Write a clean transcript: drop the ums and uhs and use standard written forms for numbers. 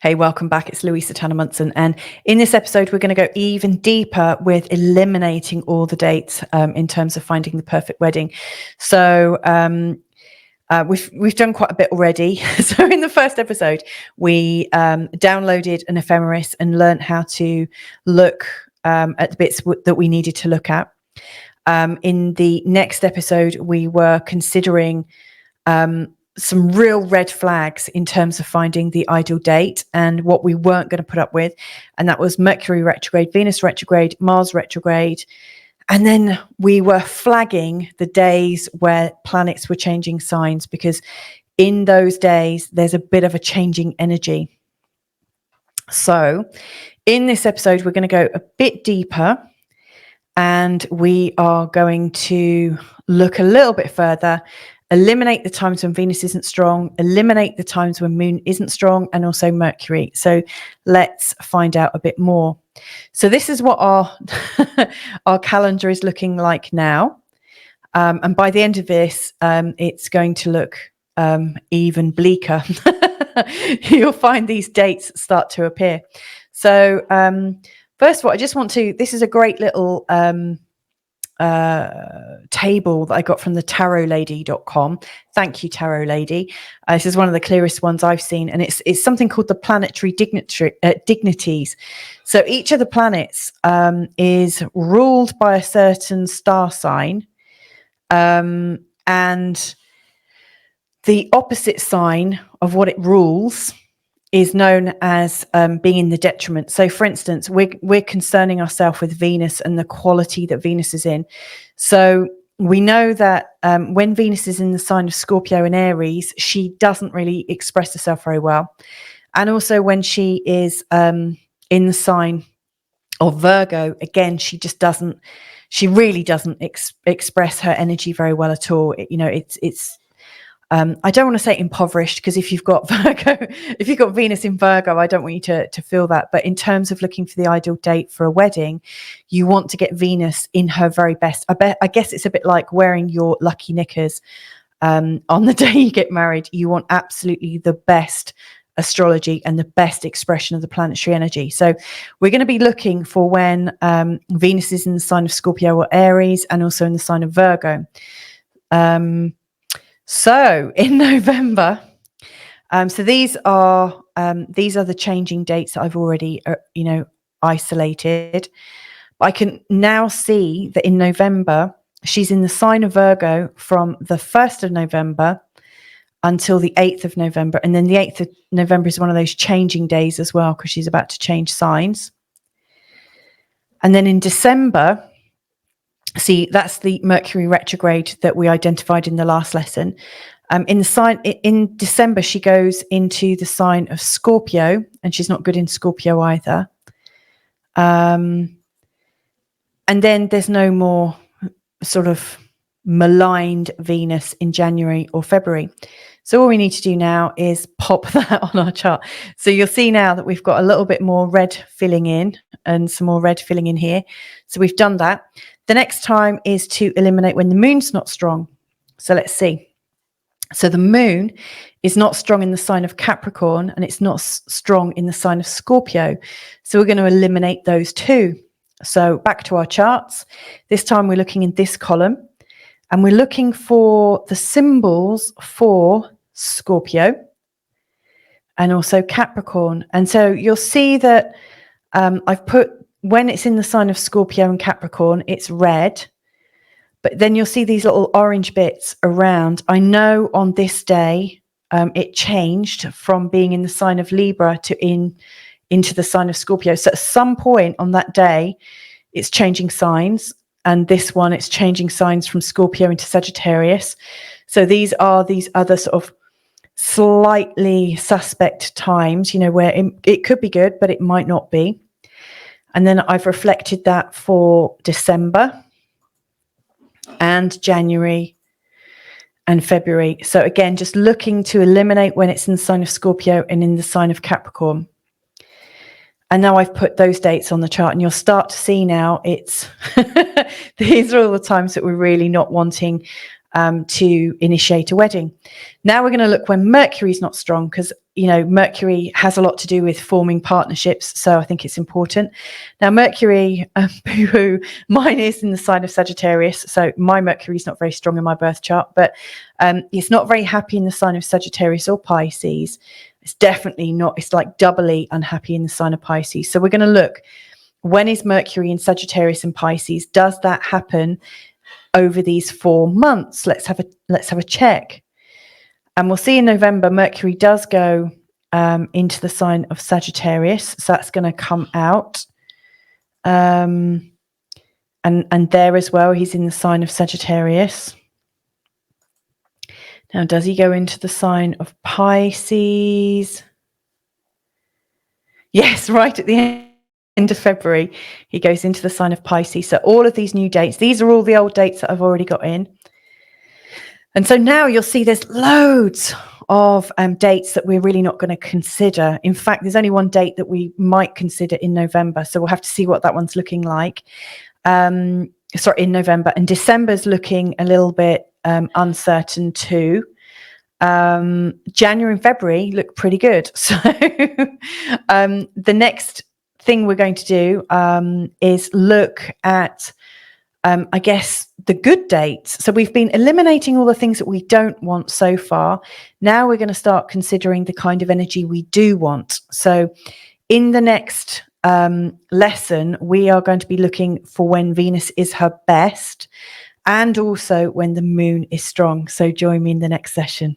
Hey, welcome back. It's Louisa Tannermunson. And in this episode, we're going to go even deeper with eliminating all the dates in terms of finding the perfect wedding. So we've done quite a bit already. So in the first episode, we downloaded an ephemeris and learned how to look at the bits that we needed to look at. In the next episode, we were considering some real red flags in terms of finding the ideal date and what we weren't going to put up with. And that was Mercury retrograde, Venus retrograde, Mars retrograde. And then we were flagging the days where planets were changing signs, because in those days, there's a bit of a changing energy. So in this episode, we're going to go a bit deeper and we are going to look a little bit further, eliminate the times when Venus isn't strong, eliminate the times when Moon isn't strong, and also Mercury. So let's find out a bit more. So this is what our calendar is looking like now. And by the end of this, it's going to look even bleaker. You'll find these dates start to appear. So first of all, I just want to, this is a great little table that I got from the tarotlady.com. Thank you, Tarot Lady. This is one of the clearest ones I've seen, and it's something called the planetary dignities. So each of the planets is ruled by a certain star sign, and the opposite sign of what it rules is known as being in the detriment. So for instance, we're concerning ourselves with Venus and the quality that Venus is in. So we know that when Venus is in the sign of Scorpio and Aries, she doesn't really express herself very well. And also when she is in the sign of Virgo, again, she really doesn't express her energy very well at all. It's I don't want to say impoverished, because if you've got Venus in Virgo, I don't want you to feel that. But in terms of looking for the ideal date for a wedding, you want to get Venus in her very best. I guess it's a bit like wearing your lucky knickers on the day you get married. You want absolutely the best astrology and the best expression of the planetary energy. So we're going to be looking for when Venus is in the sign of Scorpio or Aries, and also in the sign of Virgo. So in November, so these are the changing dates that I've already, isolated. I can now see that in November, she's in the sign of Virgo from the 1st of November until the 8th of November. And then the 8th of November is one of those changing days as well, because she's about to change signs. And then in December, see, that's the Mercury retrograde that we identified in the last lesson. In December, she goes into the sign of Scorpio, and she's not good in Scorpio either. And then there's no more sort of maligned Venus in January or February. So all we need to do now is pop that on our chart. So you'll see now that we've got a little bit more red filling in and some more red filling in here. So we've done that. The next time is to eliminate when the moon's not strong. So let's see. So the moon is not strong in the sign of Capricorn, and it's not strong in the sign of Scorpio. So we're going to eliminate those two. So back to our charts. This time we're looking in this column, and we're looking for the symbols for Scorpio and also Capricorn. And so you'll see that I've put, when it's in the sign of Scorpio and Capricorn, it's red. But then you'll see these little orange bits around. I know on this day, it changed from being in the sign of Libra to into the sign of Scorpio. So at some point on that day, it's changing signs. And this one, it's changing signs from Scorpio into Sagittarius. So these are these other sort of slightly suspect times, where it could be good, but it might not be. And then I've reflected that for December and January and February. So again, just looking to eliminate when it's in the sign of Scorpio and in the sign of Capricorn. And now I've put those dates on the chart, and you'll start to see now it's these are all the times that we're really not wanting to initiate a wedding. Now we're going to look when Mercury's not strong, because you know, Mercury has a lot to do with forming partnerships, so I think it's important. Now, Mercury, boo-hoo, mine is in the sign of Sagittarius, so my Mercury is not very strong in my birth chart, but it's not very happy in the sign of Sagittarius or Pisces. It's definitely not, it's like doubly unhappy in the sign of Pisces. So we're going to look, when is Mercury in Sagittarius and Pisces? Does that happen over these 4 months? Let's have a check. And we'll see in November, Mercury does go into the sign of Sagittarius. So that's going to come out. And there as well, he's in the sign of Sagittarius. Now, does he go into the sign of Pisces? Yes, right at the end of February, he goes into the sign of Pisces. So all of these new dates, these are all the old dates that I've already got in. And so now you'll see there's loads of dates that we're really not going to consider. In fact, there's only one date that we might consider in November. So we'll have to see what that one's looking like. In November. And December's looking a little bit uncertain too. January and February look pretty good. So the next thing we're going to do is look at, I guess, the good dates. So we've been eliminating all the things that we don't want so far. Now we're going to start considering the kind of energy we do want. So in the next lesson, we are going to be looking for when Venus is her best and also when the moon is strong. So join me in the next session.